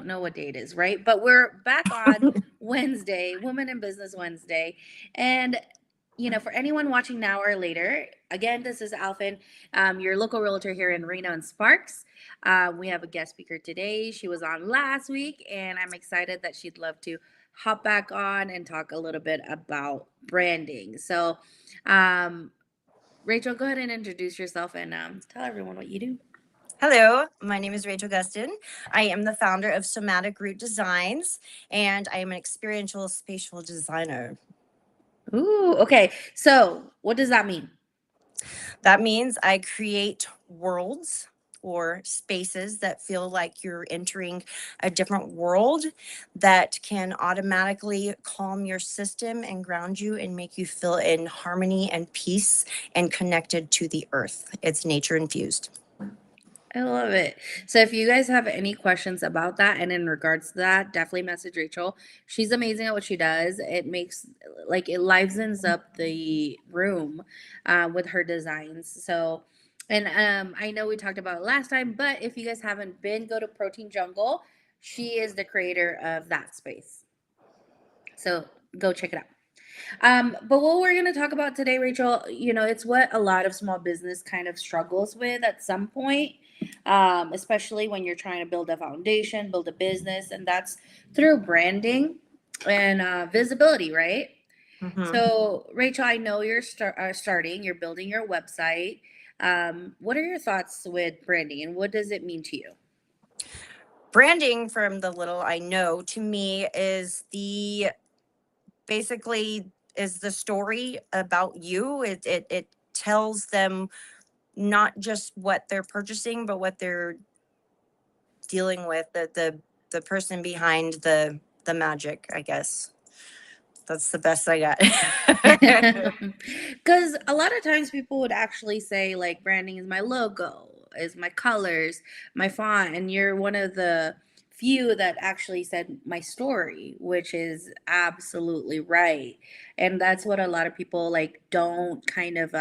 don't know what day it is, right? But we're back on Wednesday, Women in Business Wednesday. And, for anyone watching now or later, again, this is Alphin, your local realtor here in Reno and Sparks. We have a guest speaker today. She was on last week, and I'm excited that she'd love to hop back on and talk a little bit about branding. So, um, Rachel, go ahead and introduce yourself and tell everyone what you do. Hello, my name is Rachel Gustin. I am the founder of Somatic Root Designs, and I am an experiential spatial designer. Ooh, okay. So, what does that mean? That means I create worlds or spaces that feel like you're entering a different world that can automatically calm your system and ground you and make you feel in harmony and peace and connected to the earth. It's nature infused. I love it. So if you guys have any questions about that and in regards to that, definitely message Rachel. She's amazing at what she does. It makes it livens up the room with her designs. So and I know we talked about it last time, but if you guys haven't been, go to Protein Jungle. She is the creator of that space. So go check it out. But what we're going to talk about today, Rachel, it's what a lot of small business kind of struggles with at some point, especially when you're trying to build a foundation, build a business, and that's through branding and visibility, right? Mhm. So, Rachel, I know you're starting, you're building your website. What are your thoughts with branding and what does it mean to you? Branding, from the little I know, to me is the basically is the story about you. It tells them not just what they're purchasing, but what they're dealing with. The person behind the magic, I guess. That's the best I got. Because a lot of times people would actually say, like, branding is my logo, is my colors, my font. And you're one of the few that actually said my story, which is absolutely right. And that's what a lot of people like don't kind of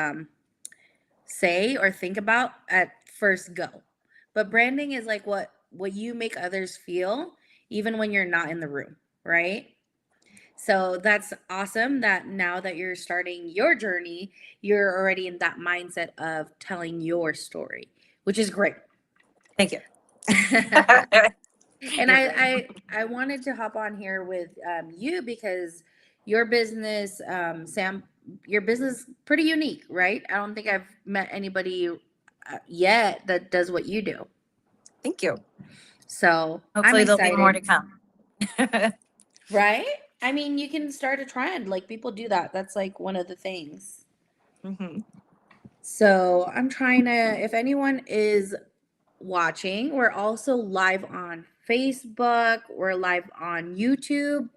say or think about at first go. But branding is like what you make others feel even when you're not in the room, right? So that's awesome that now that you're starting your journey, you're already in that mindset of telling your story, which is great. Thank you. And You're great. I wanted to hop on here with you because your business, Sam, your business pretty unique, right? I don't think I've met anybody yet that does what you do. Thank you. So I'm Hopefully there'll be more excited, to come. right? I mean, you can start a trend. Like people do that. That's like one of the things. Hmm. So I'm trying to, if anyone is watching, we're also live on Facebook, we're live on YouTube,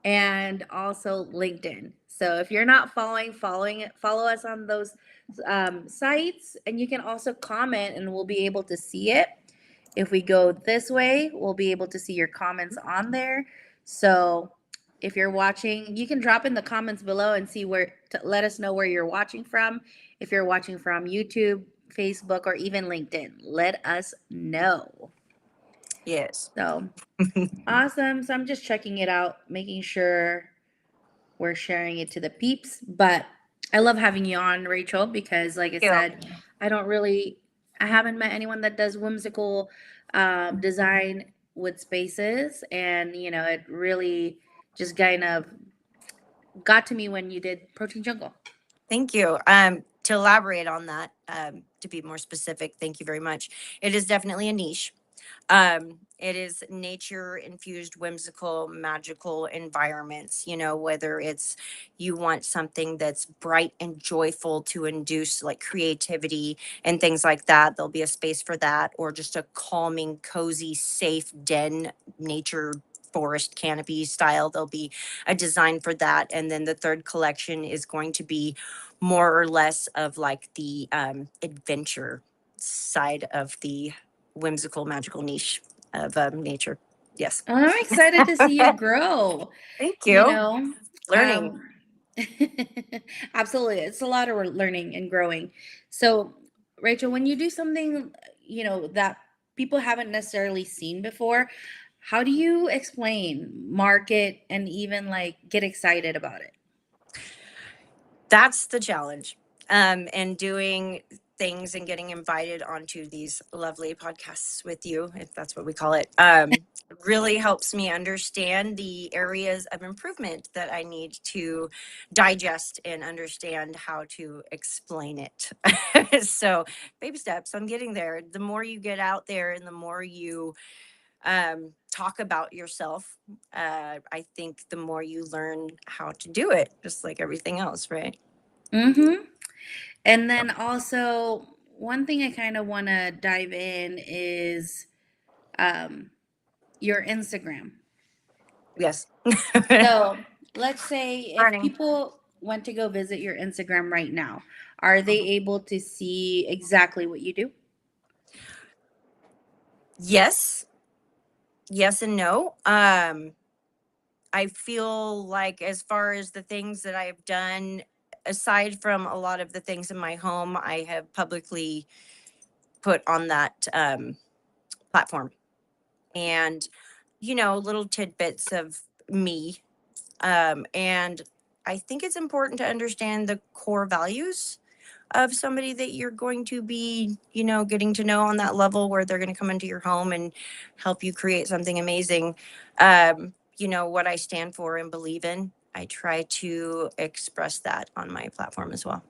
and also LinkedIn. So if you're not following it, follow us on those sites, and you can also comment, and we'll be able to see it. If we go this way, we'll be able to see your comments on there. So if you're watching, you can drop in the comments below and see where to let us know where you're watching from. If you're watching from YouTube, Facebook, or even LinkedIn, let us know. Yes. So awesome. So I'm just checking it out, making sure we're sharing it to the peeps. But I love having you on, Rachel, because like I Thank you. said, I don't really, I haven't met anyone that does whimsical design with spaces. And, it really just kind of got to me when you did Protein Jungle. Thank you. To elaborate on that, to be more specific, thank you very much. It is definitely a niche. It is nature infused, whimsical, magical environments, whether it's you want something that's bright and joyful to induce like creativity and things like that, there'll be a space for that, or just a calming, cozy, safe den, nature forest canopy style, there'll be a design for that. And then the third collection is going to be more or less of like the adventure side of the whimsical, magical niche of nature. Yes. I'm excited to see you grow. Thank You you. know, Learning. um, absolutely, it's a lot of learning and growing. So, Rachel, when you do something, that people haven't necessarily seen before, How do you explain, market, and even like get excited about it? That's the challenge. And doing things and getting invited onto these lovely podcasts with you, if that's what we call it, really helps me understand the areas of improvement that I need to digest and understand how to explain it. So, baby steps, I'm getting there. The more you get out there and the more you talk about yourself, I think the more you learn how to do it, just like everything else, right? Mm-hmm. And then also, one thing I kind of want to dive in is um, your Instagram. Yes. So let's say if Learning. people went to go visit your Instagram right now, are they Mhm. able to see exactly what you do? Yes. Yes and no. I feel like as far as the things that I've done, aside from a lot of the things in my home, I have publicly put on that platform. And, little tidbits of me. And I think it's important to understand the core values of somebody that you're going to be, getting to know on that level where they're going to come into your home and help you create something amazing. What I stand for and believe in. I try to express that on my platform as well.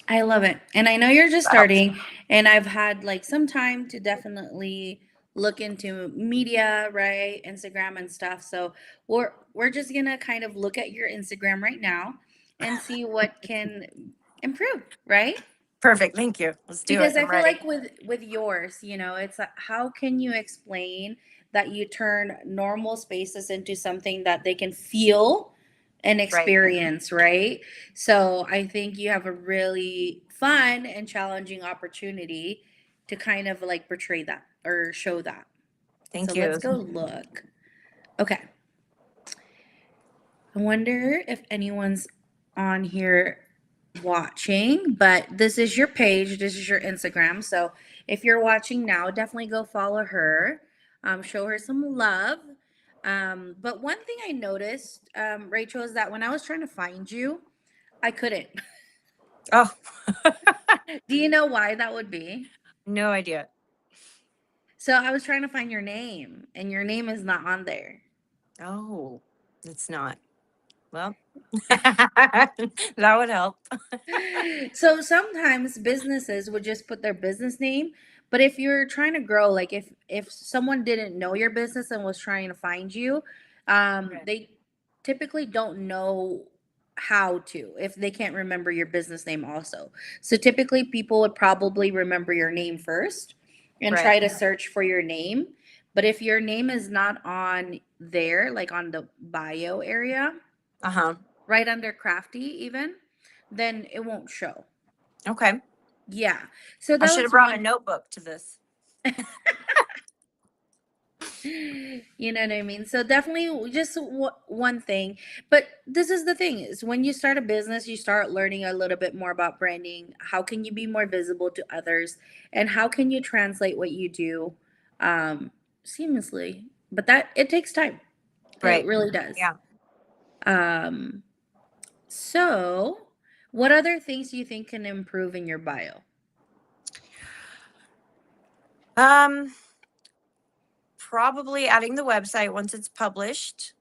I love it. And I know you're just That helps. starting, and I've had like some time to definitely look into media, right? Instagram and stuff. So we're just gonna kind of look at your Instagram right now and see what can improve, right? Perfect. Thank you. Let's do it. Because I I'm feel ready. like with yours, it's like, how can you explain that you turn normal spaces into something that they can feel and Right. experience, right? So I think you have a really fun and challenging opportunity to kind of like portray that or show that. So Thank let's you. go look. Okay. I wonder if anyone's on here watching, but this is your page, this is your Instagram. So if you're watching now, definitely go follow her, show her some love. But one thing I noticed, Rachel, is that when I was trying to find you, I couldn't. Oh, Do you know why that would be? no idea. So I was trying to find your name, and your name is not on there. Oh, it's not. Well, that would help. So sometimes businesses would just put their business name, but if you're trying to grow, like if someone didn't know your business and was trying to find you, Right. they typically don't know how to if they can't remember your business name also. So typically people would probably remember your name first and Right. try to search for your name. But if your name is not on there, like on the bio area, Uh-huh. right under crafty even, then it won't show. Okay. Yeah. So I that should have was brought a one, notebook to this. you know what I mean? So definitely just one thing. But this is the thing is when you start a business, you start learning a little bit more about branding. How can you be more visible to others? And how can you translate what you do seamlessly? But that it takes time. It Right. really does. Yeah. Um, so what other things do you think can improve in your bio? Um, Probably adding the website once it's published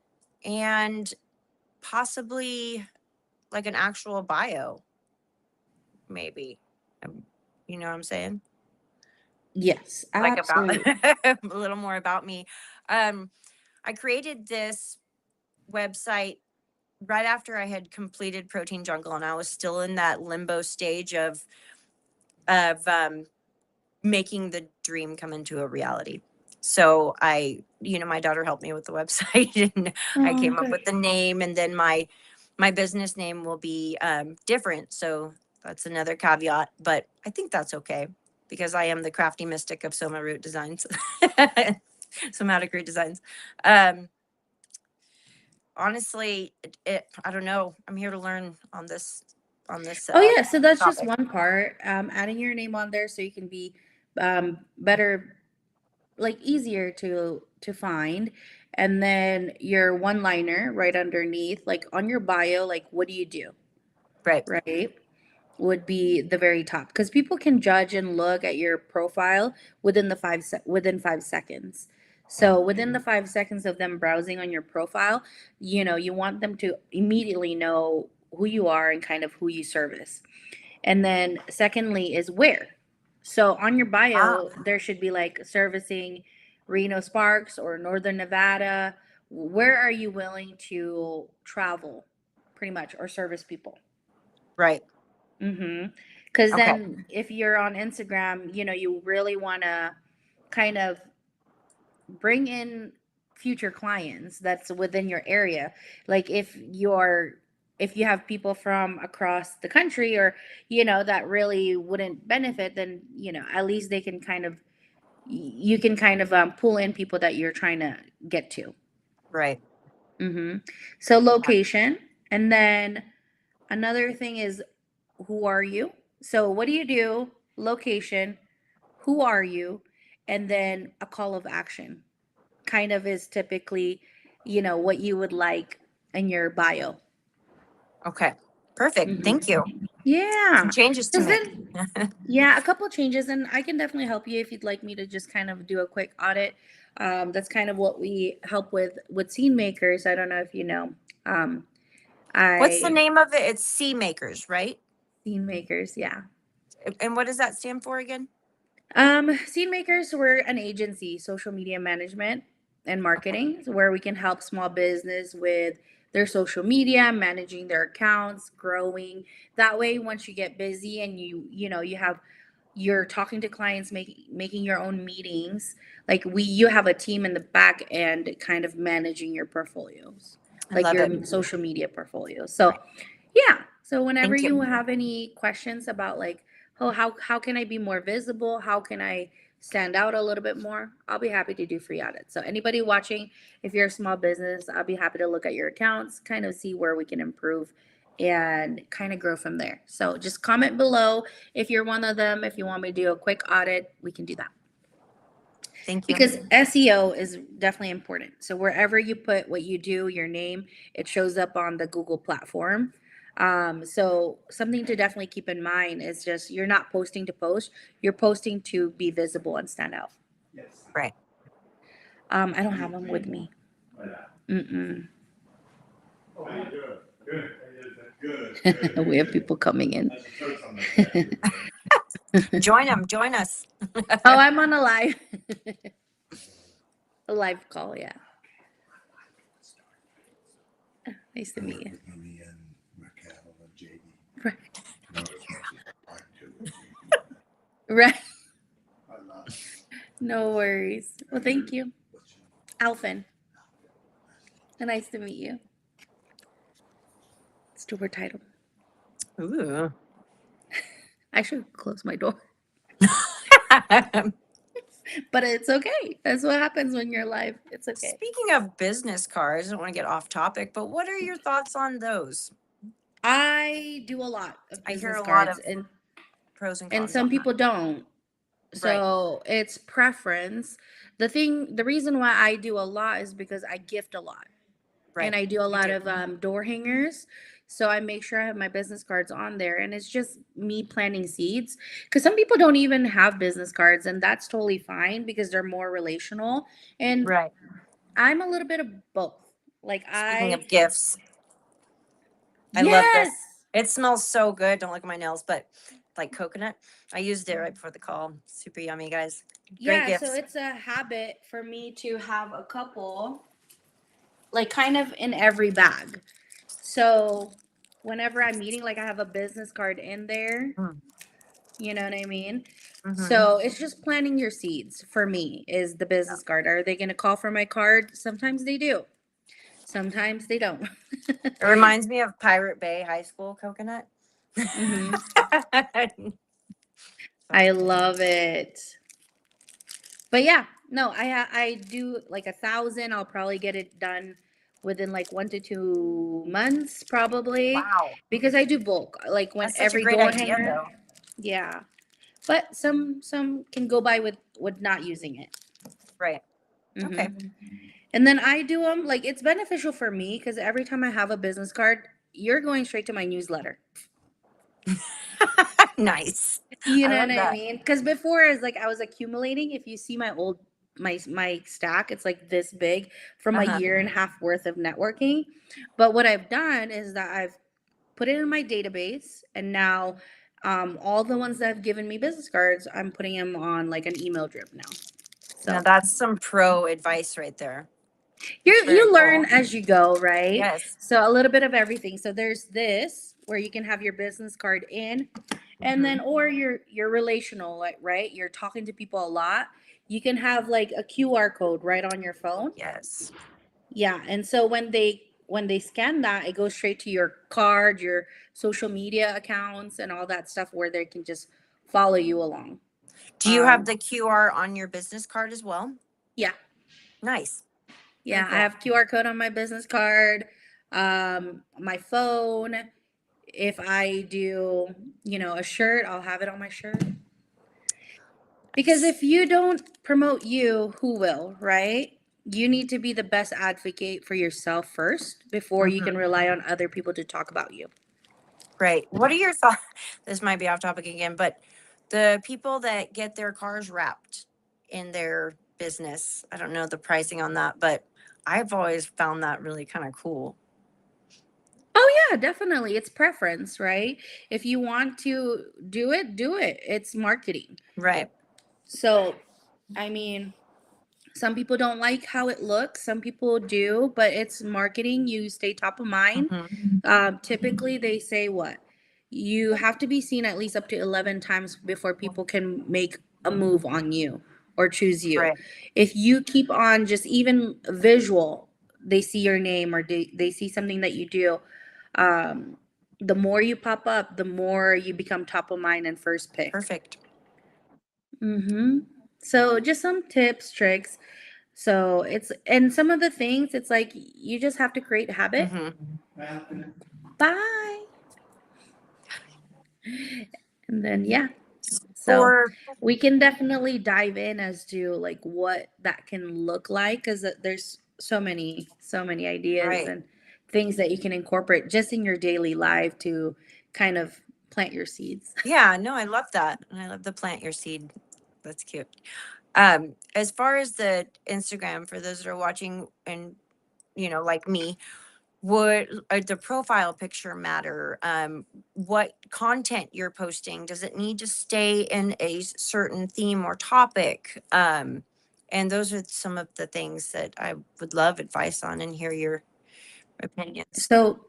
and possibly like an actual bio, maybe. Um, you know what I'm saying? Yes, Like about absolutely. a little more about me. Um, I created this website right after I had completed Protein Jungle and I was still in that limbo stage of making the dream come into a reality. So my daughter helped me with the website and I Oh, came up good. with the name and then my business name will be different. So that's another caveat, but I think that's okay because I am the crafty mystic of Soma Root Designs, Somatic Root Designs. Um, Honestly, I don't know. I'm here to learn on this Oh yeah, so that's just topic. one part. Adding your name on there so you can be better, like easier to to find. And then your one liner right underneath, like on your bio, like what do you do? Right. Right? Would be the very top because people can judge and look at your profile within 5 seconds. So within the 5 seconds of them browsing on your profile, you want them to immediately know who you are and kind of who you service. And then secondly is where. So on your Ah, bio, there should be like servicing Reno Sparks or Northern Nevada. Where are you willing to travel, pretty much, or service people? right. Mm-hmm. Because Okay. then if you're on Instagram, you really want to kind of bring in future clients that's within your area. Like if you have people from across the country or that really wouldn't benefit, then at least they can kind of you can kind of pull in people that you're trying to get to. Right. Mm-hmm. So location, and then another thing is who are you? So what do you do? Location, who are you? And then a call of action kind of is typically, what you would like in your bio. Okay. Perfect. Thank you. Some Yeah. changes to Because make. then, yeah, a couple changes, and I can definitely help you if you'd like me to just kind of do a quick audit. That's kind of what we help with scene makers. I don't know if you know. Um, What's the I name of it? It's C Makers, right? scene makers, yeah. And what does that stand for again? Scene makers, we're an agency, social media management and marketing, where we can help small business with their social media, managing their accounts, growing. That way, once you get busy and you're talking to clients, making your own meetings, like you have a team in the back end kind of managing your portfolios, I like love it. your social media portfolio. So yeah. So whenever Thank you you. have any questions about like, oh, how can I be more visible? How can I stand out a little bit more? I'll be happy to do free audits. So anybody watching, if you're a small business, I'll be happy to look at your accounts, kind of see where we can improve and kind of grow from there. So just comment below if you're one of them. If you want me to do a quick audit, we can do that. Thank you. Because SEO is definitely important. So wherever you put what you do, your name, it shows up on the Google platform. So something to definitely keep in mind is just you're not posting to post, you're posting to be visible and stand out. Right. I don't have them with me. Mm-mm. We have people coming in. Join them. Join us. Oh, I'm on a live a live call, yeah. Nice to meet you. With me and Raquel and JD. Right. Not as much as I'd like to. Right. I love it. No worries. Well, thank you. What's your Alphen. Nice to meet you. Steward title. Ooh. I should close my door, but it's okay. That's what happens when you're live. It's okay. Speaking of business cards, I don't want to get off topic, but what are your thoughts on those? I do a lot of I hear business a lot cards, of and Pros and cons. some on that. people don't. So it's preference. The reason why I do a lot is because I gift a lot. Right. And I do a You lot do. of door hangers. So I make sure I have my business cards on there, and it's just me planting seeds. Because some people don't even have business cards, and that's totally fine because they're more relational. And Right. I'm a little bit of both. Like Speaking of gifts, I yes, love this. It smells so good. Don't look at my nails, but like coconut. I used it right before the call. Super yummy, guys. Great yeah. gifts. So it's a habit for me to have a couple, like kind of in every bag. So whenever I'm meeting, like I have a business card in there. Mm. You know what I mean? Mhm. So it's just planting your seeds for me is the business card. Are they going to call for my card? Sometimes they do. Sometimes they don't. It reminds me of Pirate Bay High School coconut. Hmm. I love it. But yeah, no, I do like 1,000. I'll probably get it done within like 1 to 2 months, probably, Wow. because I do bulk. Like when That's such a every great door idea, hanger. though. Yeah, but some can go by with not using it. Right. Okay. Mhm. And then I do them like it's beneficial for me because every time I have a business card, you're going straight to my newsletter. Nice. You I know love what I that. mean? Because before it's like I was accumulating. If you see my old my stack, it's like this big from a Uh-huh. year and a half worth of networking. But what I've done is that I've put it in my database, and now all the ones that have given me business cards, I'm putting them on like an email drip now. Now So that's some pro advice right there. you It's very learn cool. as you go, right? Yes. So a little bit of everything. So there's this where you can have your business card in, and then or your relational, like, right? You're talking to people a lot. You can have like a QR code right on your phone. Yes. Yeah, and so when they scan that, it goes straight to your card, your social media accounts, and all that stuff where they can just follow you along. Do you have Um, the QR on your business card as well? yeah, Nice. Very yeah, I cool. have QR code on my business card, my phone. If I do, a shirt, I'll have it on my shirt. Because if you don't promote you, who will, right? You need to be the best advocate for yourself first before you can Mhm. rely on other people to talk about you. Great. What are your thoughts? This might be off topic again, but the people that get their cars wrapped in their business, I don't know the pricing on that, but I've always found that really kind of cool. Oh yeah, definitely. It's preference, right? If you want to do it, do it. It's marketing. Right. So, I mean, some people don't like how it looks, some people do, but it's marketing. You stay top of mind. Mhm. Typically, they say what? You have to be seen at least up to 11 times before people can make a move on you or choose you. Right. If you keep on just even visual, they see your name or they see something that you do, um, the more you pop up, the more you become top of mind and first pick. Perfect. Mm-hmm. So just some tips, tricks. So it's and some of the things it's like you just have to create habit. Mhm. Bye. And then yeah. So For we can definitely dive in as to like what that can look like because there's so many ideas right. and things that you can incorporate just in your daily life to kind of plant your seeds. Yeah, no, I love that. And I love the plant your seed. That's cute. As far as the Instagram, for those that are watching and like me, would the profile picture matter? What content you're posting? Does it need to stay in a certain theme or topic? And those are some of the things that I would love advice on and hear your opinions. So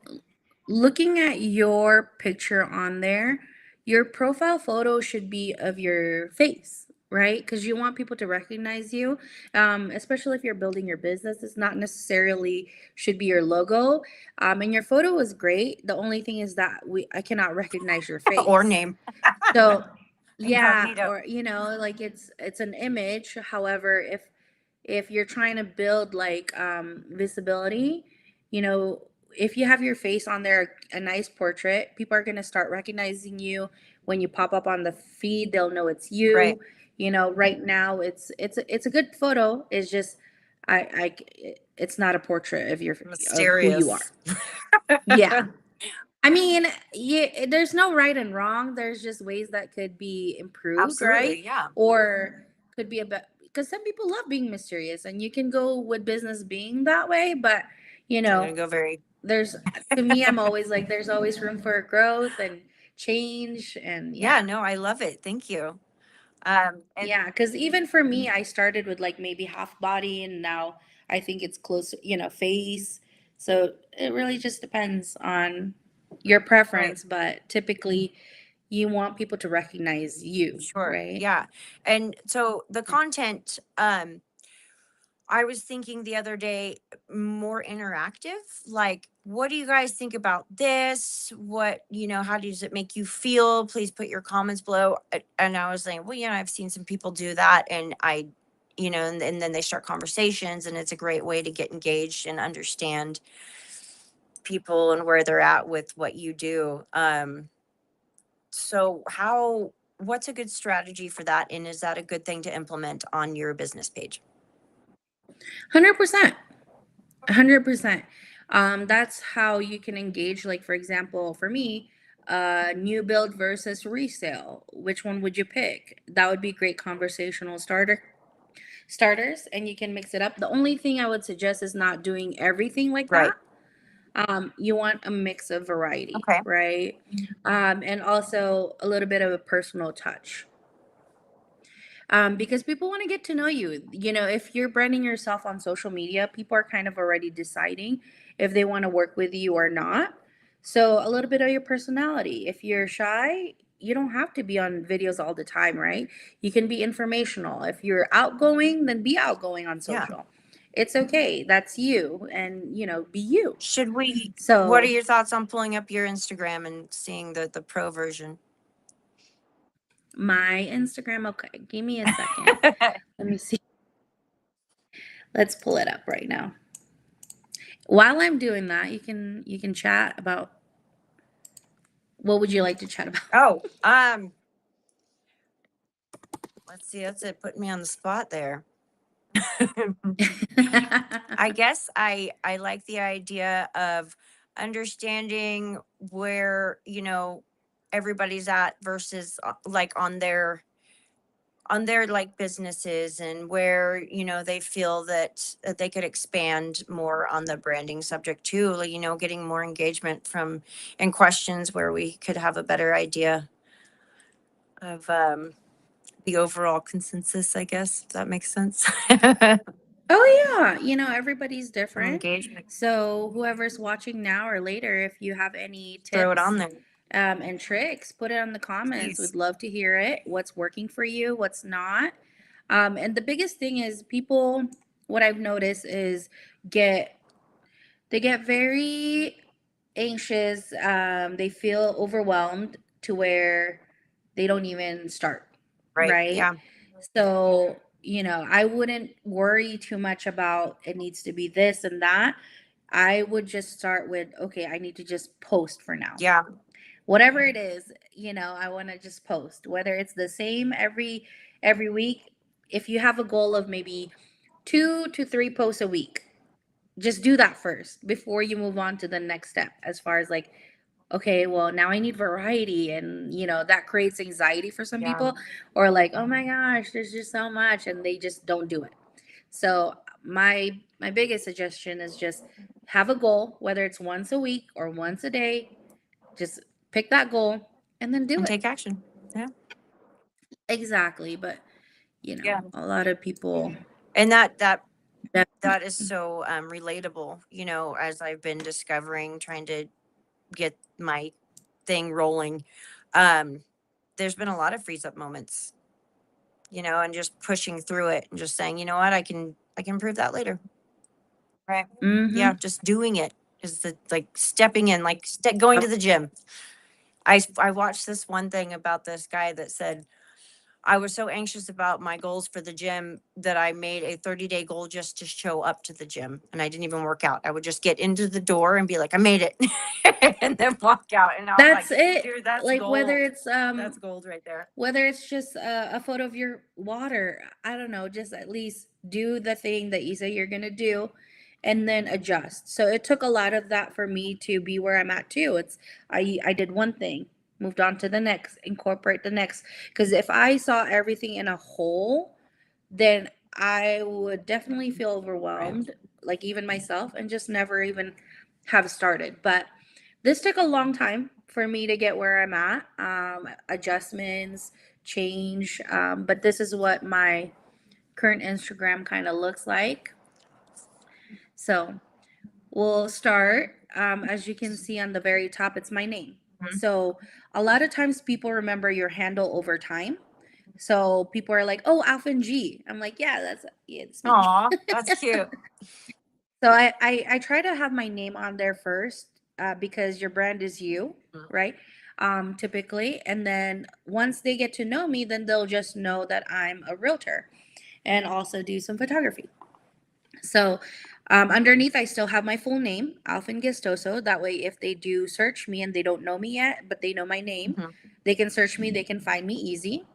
looking at your picture on there, your profile photo should be of your face, right? Because you want people to recognize you, especially if you're building your business. It's not necessarily should be your logo. And your photo is great. The only thing is that I cannot recognize your Or face. name. So yeah, Incognito. or like it's an image. However, if you're trying to build like visibility, you know, if you have your face on there, a nice portrait, people are going to start recognizing you. When you pop up on the feed, they'll know it's Right. you. Right now it's a good photo. It's just it's not a portrait of who you are. Mysterious. Yeah. I mean, yeah, there's no right and wrong. There's just ways that could be improved, right? Absolutely. Yeah. Or could be a bit because some people love being mysterious, and you can go with business being that way. But you I'm know, going to go very, there's to me, I'm always like, there's always room for growth and change, and yeah, yeah, no, I love it. Thank you. And yeah. Because even for me, I started with like maybe half body, and now I think it's closer, face. So it really just depends on your right. preference, but typically you want people to recognize you, Sure. right? Yeah. And so the content, I was thinking the other day more interactive. Like, what do you guys think about this? What, how does it make you feel? Please put your comments below. And I was like, well, I've seen some people do that. And and then they start conversations, and it's a great way to get engaged and understand people and where they're at with what you do. So what's a good strategy for that? And is that a good thing to implement on your business page? 100%. 100%. That's how you can engage. Like, for example, for me, new build versus resale. Which one would you pick? That would be great conversational starters, and you can mix it up. The only thing I would suggest is not doing everything like Right. that. You want a mix of variety, Okay. right? And also a little bit of a personal touch. Because people want to get to know you. You know, if you're branding yourself on social media, people are kind of already deciding if they want to work with you or not. So, a little bit of your personality. If you're shy, you don't have to be on videos all the time, right? You can be informational. If you're outgoing, then be outgoing on Yeah. social. It's okay. That's you. And, be you. Should we, what So, are your thoughts on pulling up your Instagram and seeing the pro version? my Instagram, okay, give me a second. Let me see. Let's pull it up right now. While I'm doing that, you can chat about what would you like to chat about? Oh, let's see, that's it, putting me on the spot there. I guess I like the idea of understanding where, everybody's at versus like on their like businesses, and where, they feel that they could expand more on the branding subject too, like, getting more engagement from and questions where we could have a better idea of the overall consensus, I guess, if that makes sense. Oh yeah, everybody's different. Engagement, So whoever's watching now or later, if you have any throw it tips on there. and tricks, put it on the comments. Please. We'd love to hear it. What's working for you? What's not? And the biggest thing is people. What I've noticed is they get very anxious. They feel overwhelmed to where they don't even start. Right. Right. Yeah. So, I wouldn't worry too much about it needs to be this and that. I would just start with, okay, I need to just post for now. Yeah. Whatever it is, I want to just post. Whether it's the same every week, if you have a goal of maybe 2 to 3 posts a week, just do that first before you move on to the next step, as far as like, okay, well, now I need variety. And, that creates anxiety for some Yeah. people, or like, oh my gosh, there's just so much, and they just don't do it. So my biggest suggestion is just have a goal, whether it's once a week or once a day. Just pick that goal and then do And it. take action. Yeah. Exactly. But, Yeah. a lot of people And that that is so relatable, as I've been discovering, trying to get my thing rolling. There's been a lot of freeze up moments, and just pushing through it and just saying, you know what, I can improve that later. Right. Yeah. Just doing it is like stepping in, like going to the gym. I watched this one thing about this guy that said, I was so anxious about my goals for the gym that I made a 30-day goal just to show up to the gym. And I didn't even work out. I would just get into the door and be like, I made it. And then walk out. And I was That's like, it. dude, that's Like gold. whether it's That's gold right there. whether it's just a photo of your water, I don't know, just at least do the thing that you say you're going to do and then adjust. So it took a lot of that for me to be where I'm at too. I did one thing, moved on to the next, incorporate the next, because if I saw everything in a whole, then I would definitely feel overwhelmed, like even myself, and just never even have started. But this took a long time for me to get where I'm at. Adjustments, change. But this is what my current Instagram kind of looks like. So we'll start. As you can see on the very top, it's my name. So a lot of times people remember your handle over time. So people are like, "Oh, Alpha G." I'm like, "Yeah, it's me." Aw, that's cute. So I try to have my name on there first, because your brand is you, right? Typically, and then once they get to know me, then they'll just know that I'm a realtor and also do some photography. So underneath, I still have my full name, Alfin Gestoso. That way, if they do search me and they don't know me yet, but they know my name, Mhm. they can search me, they can find me easy.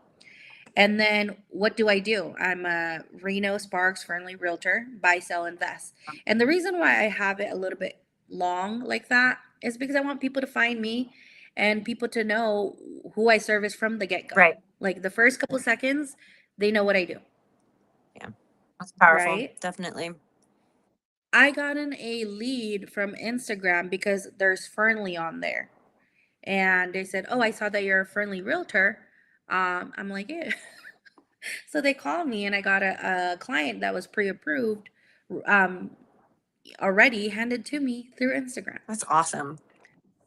And then what do? I'm a Reno Sparks Fernley Realtor, buy, sell, invest. And the reason why I have it a little bit long like that is because I want people to find me and people to know who I service from the get go. Right. Like the first couple seconds, they know what I do. That's powerful. Right. Definitely. I gotten a lead from Instagram because there's Fernley on there. And they said, "Oh, I saw that you're a Fernley realtor." I'm like, "Yeah." So they called me and I got a client that was pre-approved um, already handed to me through Instagram. That's awesome.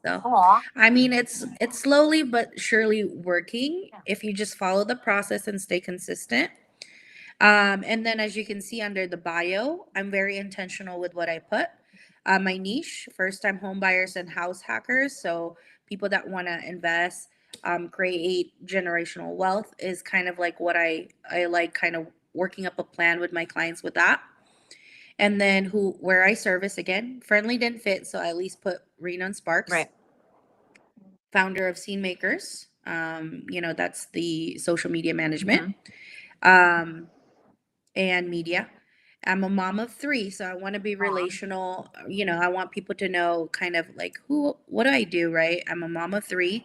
So Aw. I mean, it's slowly but surely working if you just follow the process and stay consistent. And then as you can see under the bio, I'm very intentional with what I put. My niche, first time home buyers and house hackers. So people that want to invest, create generational wealth is kind of like what I like kind of working up a plan with my clients with that. And then where I service again, Friendly didn't fit, so I at least put Reno and Sparks. Right. Founder of Scene Makers. That's the social media management. Mm-hmm. And media. I'm a mom of 3, so I want to be relational. I want people to know kind of like what do I do, right? I'm a mom of 3,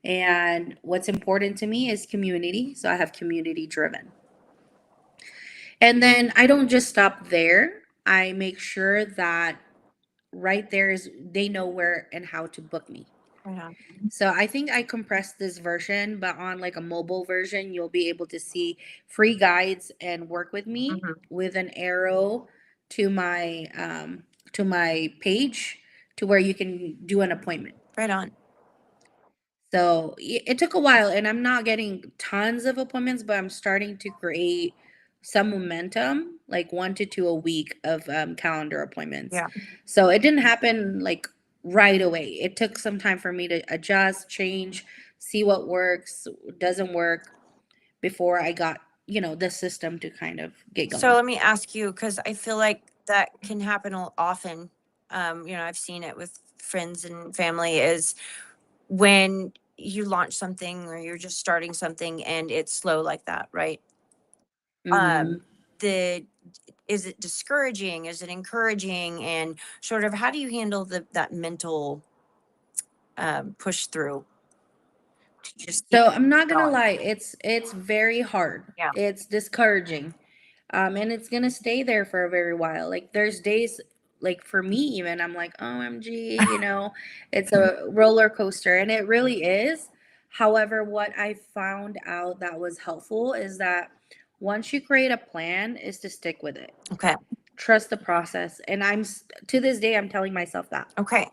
and what's important to me is community. So I have community driven. And then I don't just stop there. I make sure that right there is they know where and how to book me. Yeah. So I think I compressed this version, but on like a mobile version, you'll be able to see free guides and work with me Mhm. with an arrow to my page to where you can do an appointment. Right on. So it took a while, and I'm not getting tons of appointments, but I'm starting to create some momentum, like 1 to 2 a week of calendar appointments. Yeah. So it didn't happen like right away. It took some time for me to adjust, change, see what works, doesn't work before I got, the system to kind of get going. So let me ask you, because I feel like that can happen often. I've seen it with friends and family is when you launch something or you're just starting something and it's slow like that, right? Mhm. Is it discouraging? Is it encouraging? And sort of how do you handle that mental push through to just keep So I'm not gonna going? lie, it's very hard. Yeah. It's discouraging. And it's gonna stay there for a very while. Like there's days like for me even I'm like, OMG, it's a roller coaster and it really is. However, what I found out that was helpful is that once you create a plan is to stick with it. Okay. Trust the process. And to this day I'm telling myself that. Okay.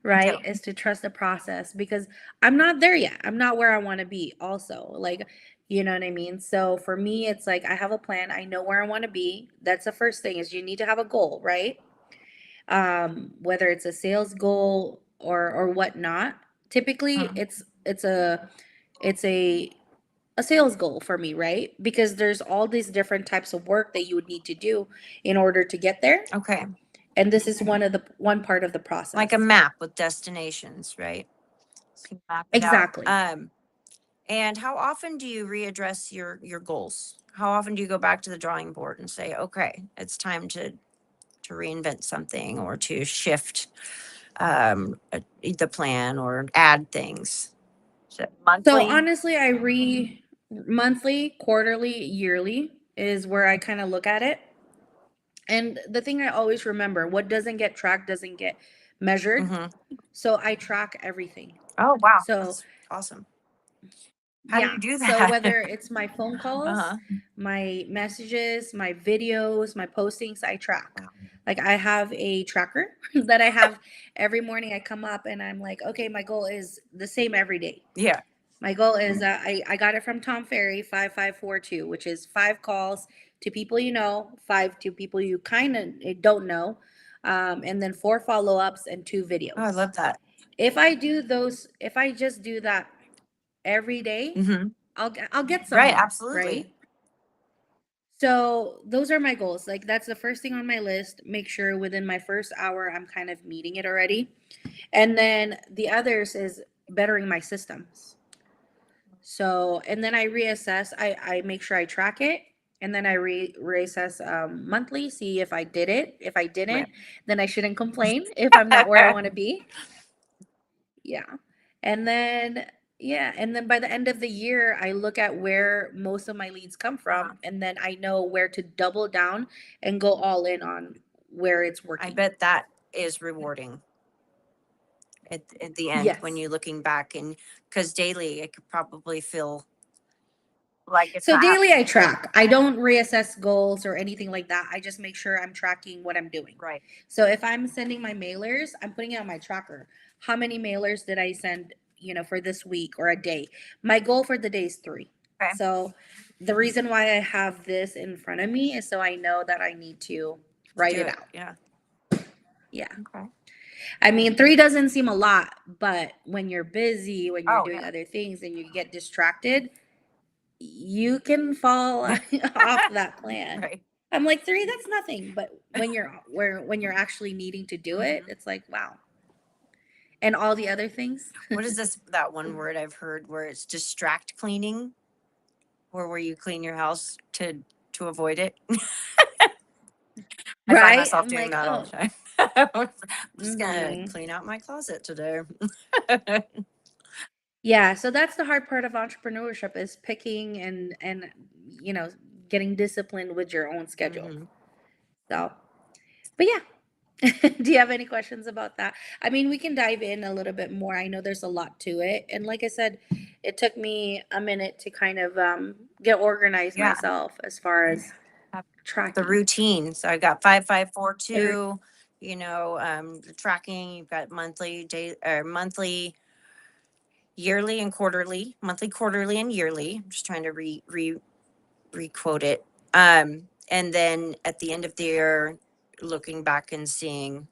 Right? Is to trust the process because I'm not there yet. I'm not where I want to be also. Like, you know what I mean? So for me, it's like I have a plan. I know where I want to be. That's the first thing is you need to have a goal, right? Whether it's a sales goal or whatnot. Typically it's a sales goal for me, right? Because there's all these different types of work that you would need to do in order to get there. Okay. And this is one part of the process. Like a map with destinations, right? So you map it out. Exactly. And how often do you readdress your goals? How often do you go back to the drawing board and say, okay, it's time to reinvent something or to shift the plan or add things? Is it monthly? So honestly, monthly, quarterly, yearly is where I kind of look at it. And the thing I always remember, what doesn't get tracked doesn't get measured. Mhm. So I track everything. Oh, wow. So That's awesome. How do yeah. you do So that? whether it's my phone calls, Uh-huh. my messages, my videos, my postings, I track. Wow. Like I have a tracker that I have every morning. I come up and I'm like, okay, my goal is the same every day. Yeah. My goal is I got it from Tom Ferry 5542, which is 5 calls to people 5 to people you kind of don't know, and then 4 follow-ups and 2 videos. Oh, I love that. If I just do that every day, Mm-hmm. I'll get somewhere. Right. Absolutely. Right? So those are my goals. Like that's the first thing on my list. Make sure within my first hour I'm kind of meeting it already. And then the others is bettering my systems. So, and then I reassess. I make sure I track it, and then I reassess monthly, see if I did it. If I didn't, Right. then I shouldn't complain if I'm not where I want to be. Yeah. And then, yeah, and then by the end of the year, I look at where most of my leads come from, Uh-huh. and then I know where to double down and go all in on where it's I working. bet that is rewarding at the end when Yes. you're looking back, and because daily it could probably feel like it's So not daily happening. I track. I don't reassess goals or anything like that. I just make sure I'm tracking what I'm doing. Right. So if I'm sending my mailers, I'm putting it on my tracker. How many mailers did I send, for this week or a day? My goal for the day is 3. Okay. So the reason why I have this in front of me is so I know that I need to write Do it out. Yeah. Yeah. Okay. I mean, 3 doesn't seem a lot, but when you're busy, when you're Oh, doing yeah. other things and you get distracted, you can fall off that plan. Right. I'm like, 3, that's nothing. But when you're actually needing to do it, Mhm. it's like, wow. And all the other things. What is that one word I've heard where it's distract cleaning, where you clean your house to avoid it? I find Right? myself I'm doing like, that all oh. the time. I'm just gonna Mhm. clean out my closet today. Yeah, so that's the hard part of entrepreneurship is picking and you know, getting disciplined with your own schedule. Mhm. So, but yeah. Do you have any questions about that? I mean, we can dive in a little bit more. I know there's a lot to it. And like I said, it took me a minute to kind of get organized Yeah. myself as far as The tracking. routine. So I got 5542. Every- The tracking. You've got monthly, yearly, and quarterly. Monthly, quarterly, and yearly. I'm just trying to re-quote it. And then at the end of the year, looking back and seeing,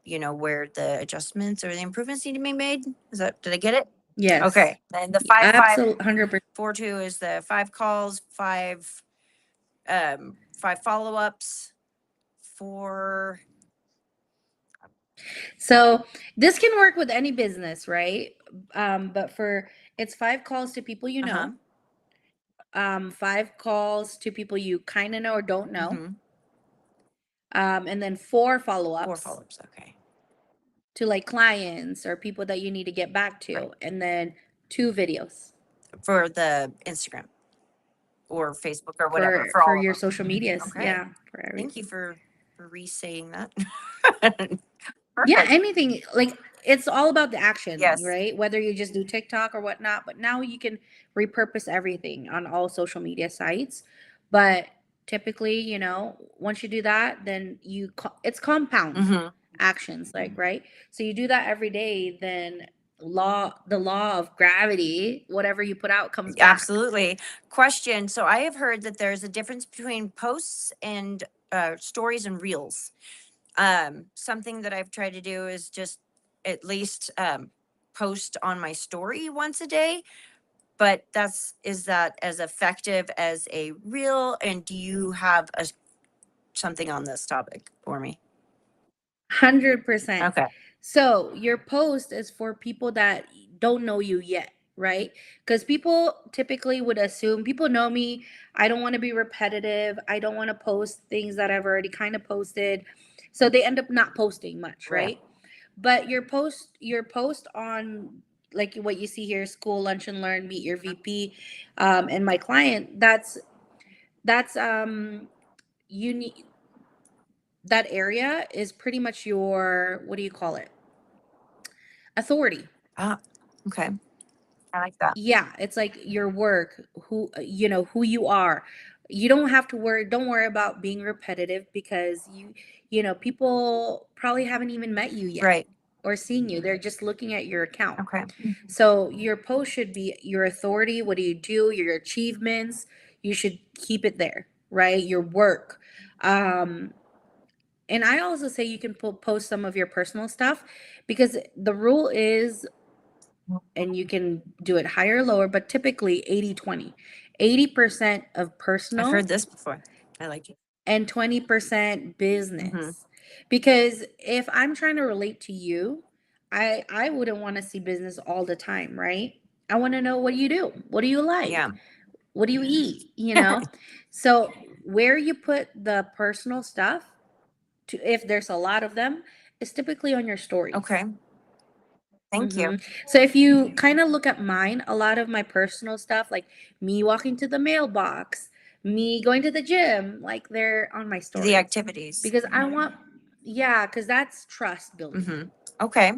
where the adjustments or the improvements need to be made. Did I get it? Yes. Okay. And the Absolutely, 100%. 5542 is the 5 calls, 5 follow-ups, 4. So this can work with any business, right? But it's 5 calls to people you Uh-huh. know, 5 calls to people you kind of know or don't know, Mhm. and then 4 4 follow-ups follow-ups. Okay. to like clients or people that you need to get back to, Right. and then 2 videos For the Instagram or Facebook or whatever, for for all of your them. social medias. Okay. Yeah, for Thank you everything. for re-saying that. Yeah, Perfect. anything like it's all about the action, Yes. right? Whether you just do TikTok or whatnot, but now you can repurpose everything on all social media sites. But typically, once you do that, then it's compound Mm-hmm. actions, like, right? So you do that every day, then the law of gravity, whatever you put out comes back. Absolutely. Question. So I have heard that there's a difference between posts and stories and reels. Something that I've tried to do is just at least post on my story once a day. But is that as effective as a reel? And do you have something on this topic for me? 100%. Okay. So your post is for people that don't know you yet, right? Because people typically would assume people know me. I don't want to be repetitive. I don't want to post things that I've already kind of posted. So they end up not posting much, Right. right? But your post on like what you see here, school, lunch and learn, meet your VP, and my client, that's you need that area is pretty much your, what do you call it? Authority. Ah, okay. I like that. Yeah, it's like your work, who you are. You don't worry about being repetitive because people probably haven't even met you yet Right. or seen you. They're just looking at your account. Okay. So your post should be your authority. What do you do? Your achievements. You should keep it there, right? Your work. And I also say you can post some of your personal stuff because the rule is, and you can do it higher or lower, but typically 80-20. 80% of I've personal heard this before. I like it. and 20% business. Mhm. Because if I'm trying to relate to you, I wouldn't want to see business all the time, right? I want to know what you do. What do you like? Yeah. What do you eat? You know? So where you put the personal stuff, to if there's a lot of them, is typically on your stories. Okay. Thank you. So if you kind of look at mine, a lot of my personal stuff, like me walking to the mailbox, me going to the gym, like they're on my The stories. activities. Because I want, yeah, because that's trust building. Hmm. Okay.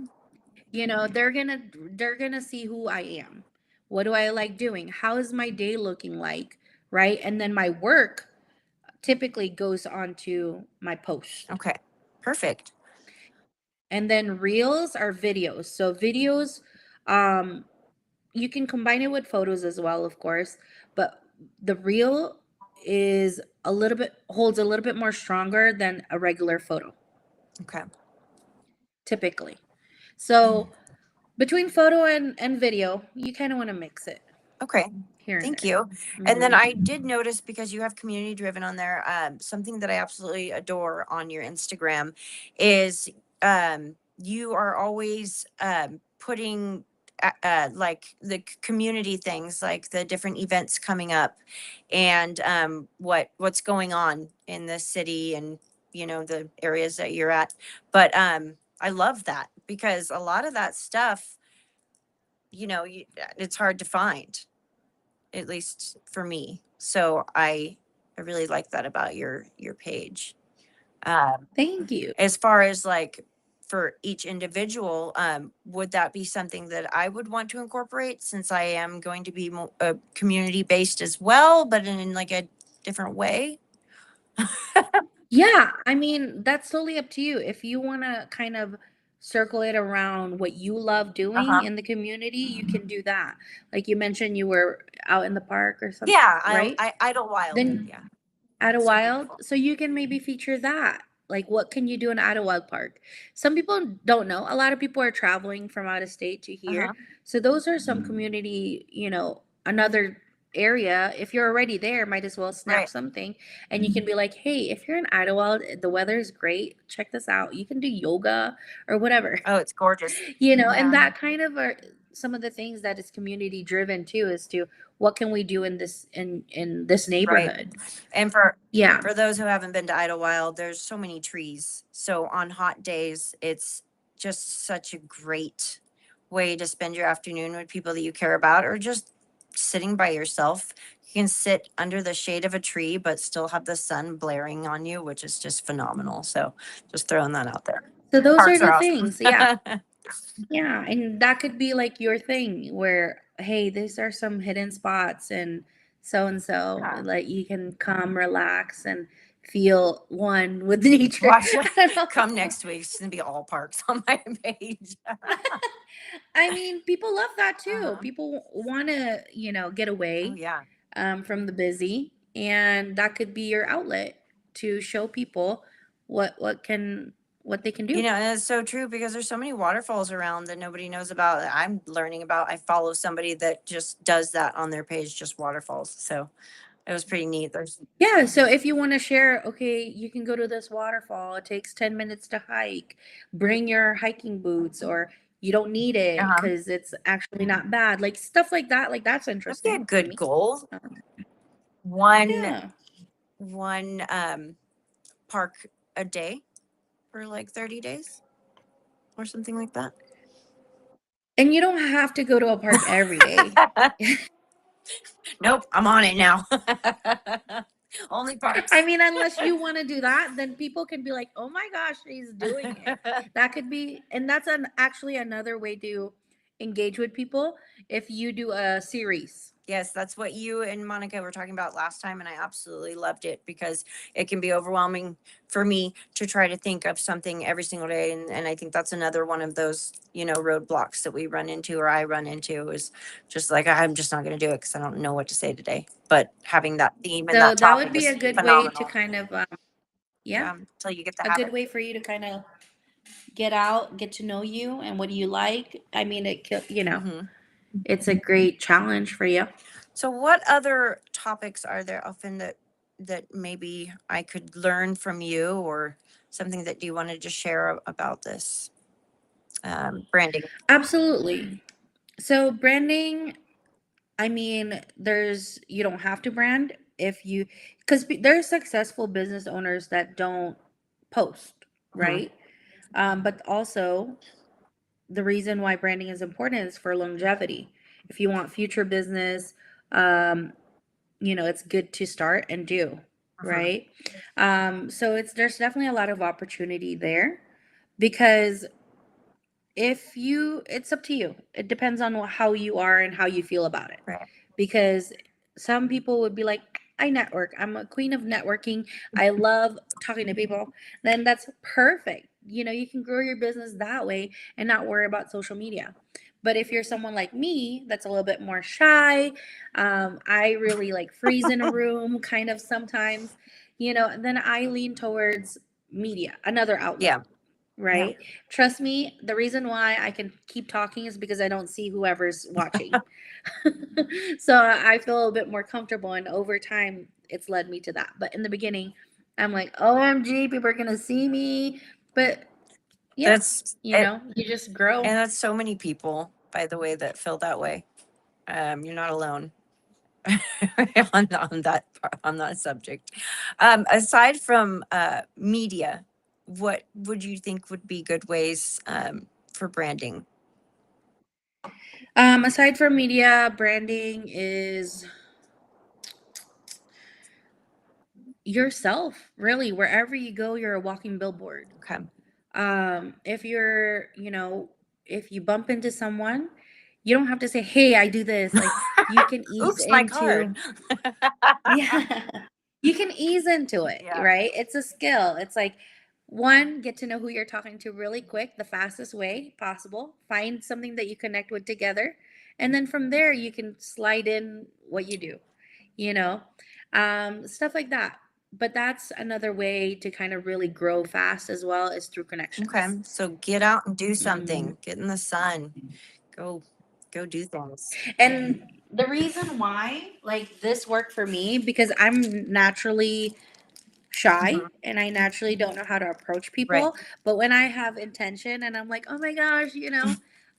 You know, they're gonna see who I am. What do I like doing? How is my day looking like? Right? And then my work typically goes onto my post. Okay. Perfect. And then reels are videos. So videos, um, you can combine it with photos as well, of course, but the reel is a little bit holds a little bit more stronger than a regular photo, Okay. typically. So between photo and video, you kind of want to mix it Okay. here and Thank there. you. And then Mhm. I did notice, because you have community driven on there, something that I absolutely adore on your Instagram is you are always putting like the community things, like the different events coming up, and what's going on in the city, and the areas that you're at. But I love that, because a lot of that stuff, it's hard to find, at least for me. So I really like that about your page. Thank you. As far as like for each individual, would that be something that I would want to incorporate, since I am going to be community based as well, but in like a different way? Yeah, I mean, that's totally up to you. If you want to kind of circle it around what you love doing Uh-huh. in the community, you can do that. Like you mentioned, you were out in the park or something, Yeah, right? I Idlewild. Then Yeah. Idlewild, so you can maybe feature that. Like, what can you do in Idlewild Park? Some people don't know. A lot of people are traveling from out of state to here. Uh-huh. So those are some community, another area. If you're already there, might as well snap Right. something. And you can be like, hey, if you're in Idlewild, the weather is great. Check this out. You can do yoga or whatever. Oh, it's gorgeous. And Yeah. that kind of are some of the things that is community driven too, as to what can we do in this neighborhood. And for Yeah. those who haven't been to Idlewild, there's so many trees. So on hot days, it's just such a great way to spend your afternoon with people that you care about, or just sitting by yourself. You can sit under the shade of a tree, but still have the sun blaring on you, which is just phenomenal. So just throwing that out there. So those are Parks the are awesome. things. Yeah. Yeah. And that could be like your thing where, hey, these are some hidden spots and so, Yeah. like you can come relax and feel one with nature. Watch I don't know. come next week. It's gonna be all parks on my page. I mean, people love that too. Uh-huh. People want to, get Oh away yeah. from the busy, and that could be your outlet to show people what they can do. And it's so true, because there's so many waterfalls around that nobody knows about, that I'm learning about. I follow somebody that just does that on their page, just waterfalls. So it was pretty neat. There's Yeah, so if you want to share, okay, you can go to this waterfall. It takes 10 minutes to hike. Bring your hiking boots, or you don't need it Uh-huh. because it's actually not bad. Like stuff like that. Like that's that'd be a interesting to good me. goal. One Yeah. park a day for like 30 days or something like that. And you don't have to go to a park every day. Nope, I'm on it now. Only parks. I mean, unless you want to do that, then people can be like, "Oh my gosh, she's doing it." That could be, and that's actually another way to engage with people if you do a series. Yes, that's what you and Monica were talking about last time, and I absolutely loved it, because it can be overwhelming for me to try to think of something every single day. And I think that's another one of those, roadblocks that we run into, or I run into, is just like, I'm just not going to do it because I don't know what to say today. But having that theme and So that that would topic be is a good way to phenomenal. kind of, yeah, Until you get the a good habit. way for you to kind of get out, get to know you, and what do you like. I mean, Mhm. it's a great challenge for you. So what other topics are there often that maybe I could learn from you, or something that you wanted to share about this branding? Absolutely. So branding, I mean, you don't have to brand if you, because there's successful business owners that don't post, Mhm. right? But also the reason why branding is important is for longevity. If you want future business, um, it's good to start and do, Mhm. right? So there's definitely a lot of opportunity there because it's up to you. It depends on how you are and how you feel about it. Right. Because some people would be like, I network. I'm a queen of networking. I love talking to people. Then that's perfect. You can grow your business that way and not worry about social media. But if you're someone like me that's a little bit more shy, I really like freeze in a room kind of sometimes, then I lean towards media, another outlet, Yeah. Yeah. right? Trust me, the reason why I can keep talking is because I don't see whoever's watching. So I feel a little bit more comfortable, and over time, it's led me to that. But in the beginning, I'm like, OMG, people are gonna see me. But yeah, That's it. you just grow. And that's so many people, by the way, that feel that way. You're not alone on that subject. Aside from media, what would you think would be good ways for branding? Aside from media, branding is yourself, really. Wherever you go, you're a walking billboard. Okay. If if you bump into someone, you don't have to say, hey, I do this. Like, you can ease Oops, my card. into, yeah, you can ease into it, Yeah. right? It's a skill. It's like, one, get to know who you're talking to really quick, the fastest way possible. Find something that you connect with together. And then from there, you can slide in what you do, you know, stuff like that. But that's another way to kind of really grow fast as well, is through Okay. connections. So get out and do Mhm. something. Get in the sun. Go go do things. And the reason why, like, this worked for me, because I'm naturally shy Mhm. and I naturally don't know how to approach Right. people. But when I have intention and I'm like, oh my gosh,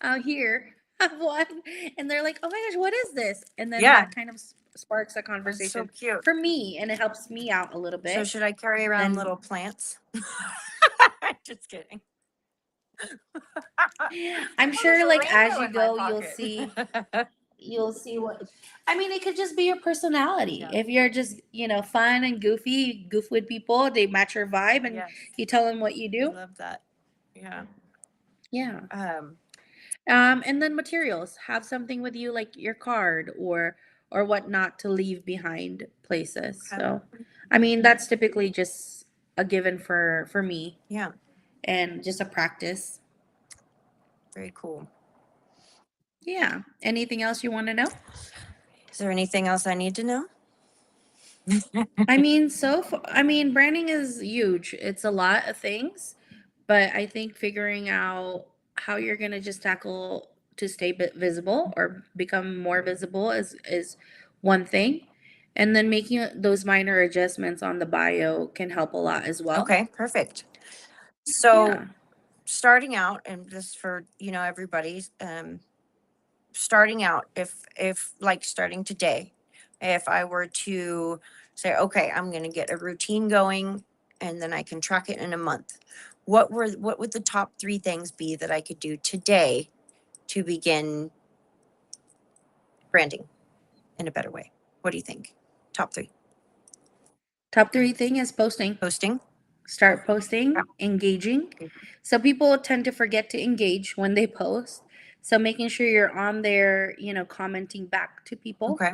out here, have one, and they're like, oh my gosh, what is this? And then Yeah. that kind of sparks a That's so conversation cute. for me, and it helps me out a little So bit. should I carry around Then little plants? Just kidding. I'm Oh, there's sure, a like, as rainbow you in my go, pocket. you'll see what, I mean, it could just be your personality. Yeah. If you're just, fun and goofy, goof with people, they match your vibe, and Yes. you tell them what you I do. love that. Yeah. Yeah. Um, And then materials. Have something with you, like your card or whatnot, to leave behind places. okay. So, I mean, that's typically just a given for me, Yeah. and just a practice. Very cool. Yeah. Anything else you want to know? Is there anything else I need to know? I mean, branding is huge. It's a lot of things, but I think figuring out how you're gonna just tackle to stay visible or become more visible is one thing, and then making those minor adjustments on the bio can help a lot as well. Okay, perfect. So Yeah. starting out, and just for everybody, starting out, if like starting today, if I were to say, okay, I'm going to get a routine going, and then I can track it in a month, what would the top 3 things be that I could do today to begin branding in a better way? What do you think? Top 3. Top three thing is posting. Posting. Start posting, engaging. So people tend to forget to engage when they post. So making sure you're on there, commenting back to people. Okay.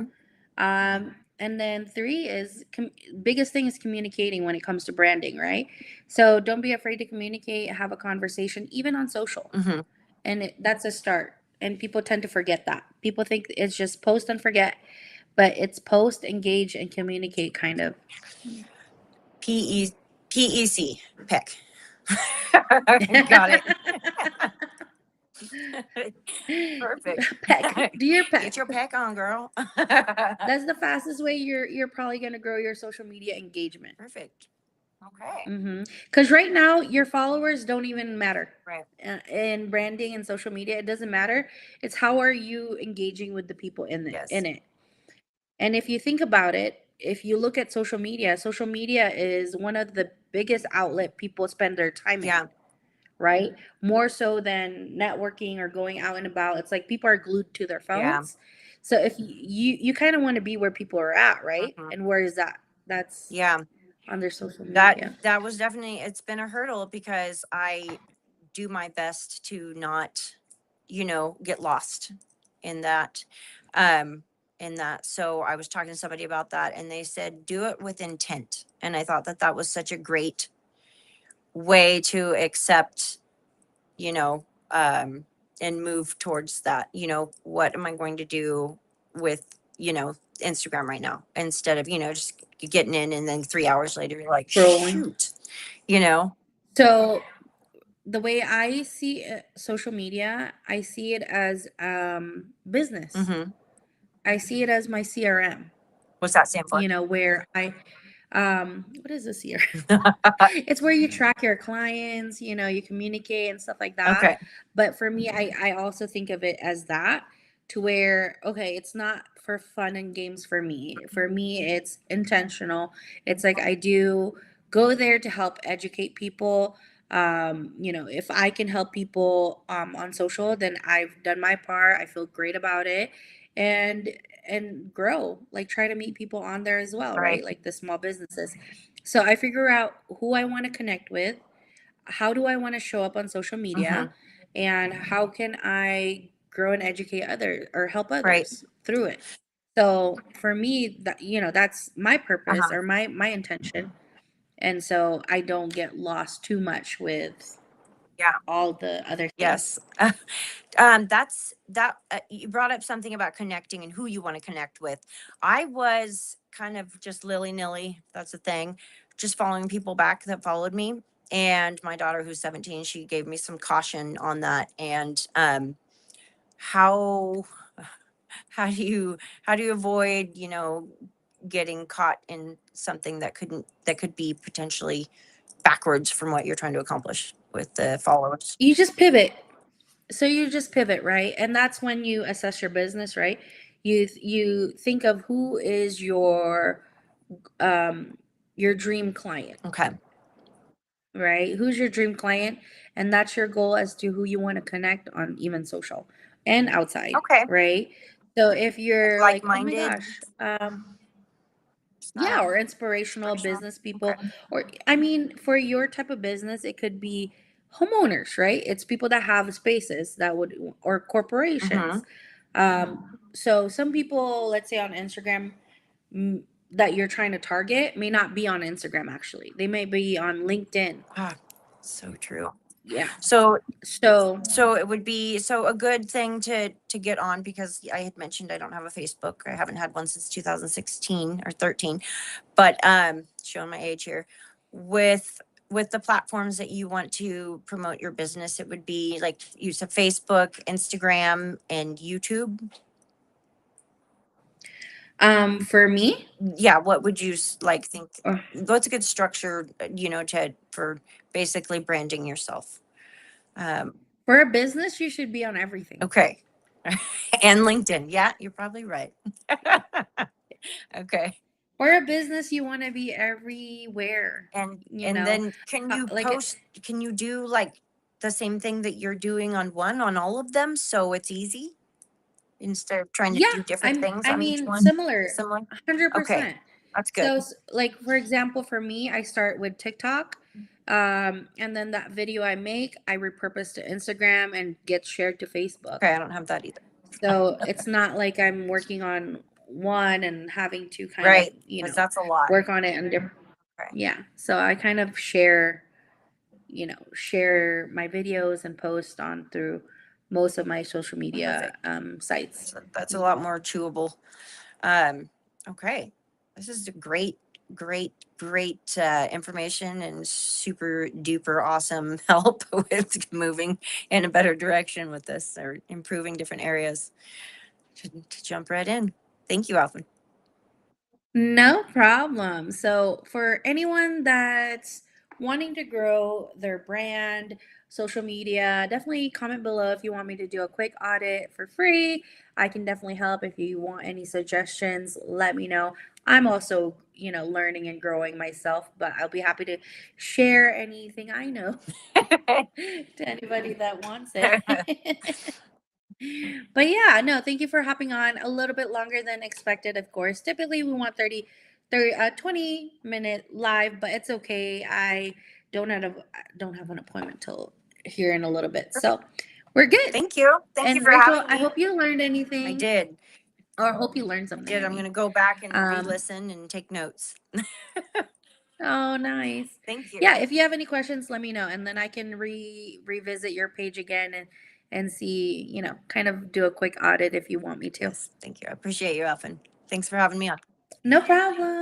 And then three is biggest thing is communicating when it comes to branding, right? So don't be afraid to communicate, have a conversation, even on social. Mm-hmm. And that's a start. And people tend to forget that. People think it's just post and forget, but it's post, engage, and communicate, kind of. PEC. Peck. Got it. Perfect. Peck. Do your Get your peck. peck on, girl. That's the fastest way you're probably gonna grow your social media engagement. Perfect. Okay. Because right now your followers don't even matter. Right. In branding and social media, it doesn't matter. It's how are you engaging with the people Yes. in it. And if you think about it, if you look at social media is one of the biggest outlet people spend their time Yeah. in, right? More so than networking or going out and about. It's like people are glued to their Yeah. phones. So if you kind of want to be where people are at, right? Mhm. And where is that? That's Yeah. on their social That media. that was definitely, it's been a hurdle because I do my best to not, get lost in that. So I was talking to somebody about that and they said do it with intent. And I thought that that was such a great way to accept, you know, and move towards that. What am I going to do with, Instagram right now instead of, just getting in and then 3 hours later you're like, Scrolling. shoot, you know? So the way I see social media, I see it as business. Mm-hmm. I see it as my CRM. What's that stand for? Where I what is this here? It's where you track your clients, you communicate and stuff like that. Okay. But for me, I also think of it as that, to where, okay, it's not for fun and games for me. For me, it's intentional. It's like I do go there to help educate people. If I can help people on social, then I've done my part. I feel great about it. And grow, like try to meet people on there as well, Right. right? Like the small businesses. So I figure out who I want to connect with, how do I want to show up on social media, Mm-hmm. and how can I grow and educate others or help Right. others through it. So for me, that that's my purpose Uh-huh. or my intention. And so I don't get lost too much with Yeah. all the other things. Yes. You brought up something about connecting and who you want to connect with. I was kind of just willy-nilly, that's the thing, just following people back that followed me. And my daughter, who's 17, she gave me some caution on that. And how how do you avoid, getting caught in something that could be potentially backwards from what you're trying to accomplish with the followers? You just pivot. So you just pivot, right? And that's when you assess your business, right? You think of who is your dream client, Okay. right? Who's your dream client? And that's your goal as to who you want to connect on, even social and outside, Okay. right? So if you're like, oh my Like-minded gosh, yeah, style. or inspirational Personal. business people, Okay. or I mean, for your type of business, it could be homeowners, right? It's people that have spaces that would, or Mm-hmm. corporations. So some people, let's say on Instagram, mm, that you're trying to target may not be on Instagram actually. They may be on LinkedIn. Ah, so true. Yeah. So So so it would be a good thing to get on, because I had mentioned I don't have a Facebook. I haven't had one since 2016 or 13. But showing my age here. With the platforms that you want to promote your business, it would be like use of Facebook, Instagram, and YouTube. for me, Yeah, what would you think? uh, What's a good structure, for basically branding yourself? Um, for a business, you should be on everything. okay. And LinkedIn. Yeah, you're probably right. Okay. For a business, you want to be everywhere. And then Like can you do like the same thing that you're doing on all of them, so it's easy instead of trying to yeah, do different things I on each mean, one? similar, Similar? Okay, 100%. that's So, good. like for example, for me, I start with TikTok, and then that video I make, I repurpose to Instagram and get shared to Facebook. Okay, I don't have that either. So it's not like I'm working on one and having to kind of, Right, because that's a lot. work on it and different. Okay. Yeah. So I kind of share my videos and post on through most of my social media sites. That's a lot more chewable. Okay, this is a great, great, great information and super duper awesome help with moving in a better direction with this, or improving different areas. To jump right in. Thank you, Alvin. No problem. So, for anyone that's wanting to grow their brand, social media, definitely comment below if you want me to do a quick audit for free. I can definitely help. If you want any suggestions, let me know. I'm also, learning and growing myself, but I'll be happy to share anything I know to anybody that wants it. But yeah, no, thank you for hopping on a little bit longer than expected, of course. Typically, we want 20-minute live, but it's okay. I don't have an appointment till here in a little bit. So we're good. Thank you. Thank you And for Rachel, having I me. hope you learned I anything, did. or hope you learned I something. did. I I'm mean. going to go back and Um, re-listen and take notes. Oh, nice. Thank you. Yeah, if you have any questions, let me know, and then I can revisit your page again and see, kind of do a quick audit if you want me to. Yes. Thank you. I appreciate you, Elfin. Thanks for having me on. No problem.